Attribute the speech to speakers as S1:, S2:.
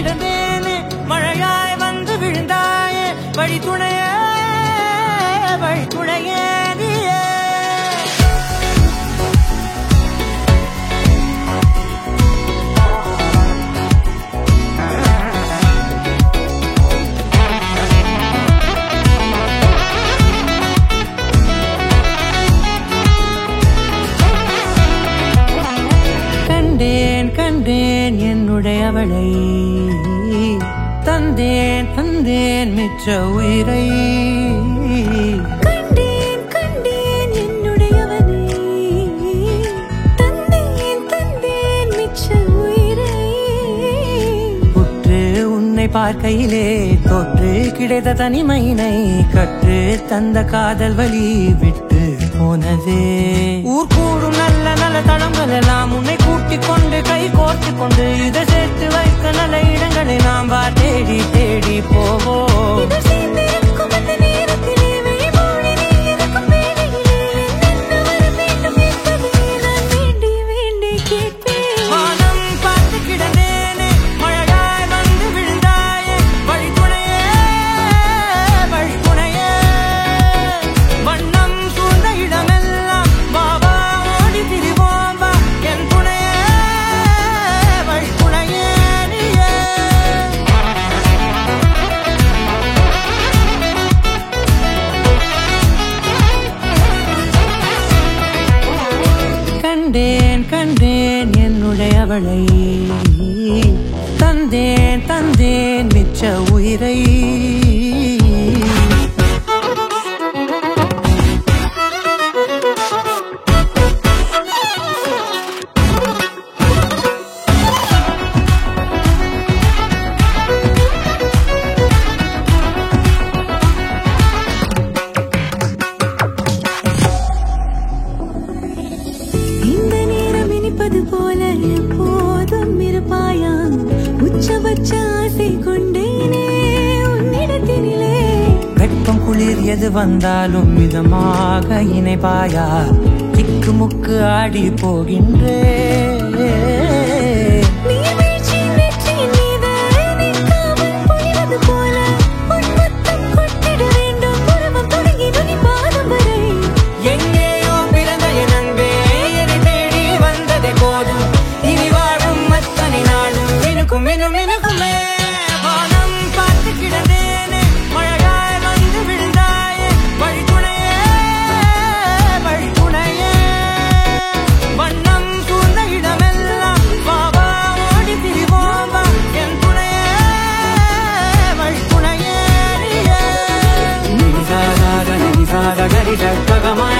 S1: கிடந்தேனே மழையாய் வந்து விழுந்தாயே வழி துணையே நீயே கண்டேன் என்னுடையவளை தந்தேன் மிச்ச உயிரை
S2: கண்டேன் என்னுடையவனை தந்தேன் மிச்ச உயிரை
S1: உற்று உன்னை பார்க்கையிலே தோற்று கிடைத்த தனிமையினை கற்று தந்த காதல் வழி விட்டு போனதே ஊர் கூடும் நல்ல நல்ல தளங்கள் எல்லாம் உன்னை கூட்டிக் கொண்டு கை கோர்த்து கொண்டு இதை சேர்த்து வைக்க நல்ல இடங்களை நாம் தேடி தேடி போவோம் கண்டேன் என்னுடையவளை தந்தேன் மிச்ச உயிரை
S2: போல எப்போதும் இருப்பாயா உச்சபட்ச ஆசை கொண்டேனே உன்னிடத்தினிலே
S1: வெப்பம் குளிர் எது வந்தாலும் மிதமாக இணைப்பாயா திக்கு முக்கு ஆடி போகின்றே Gari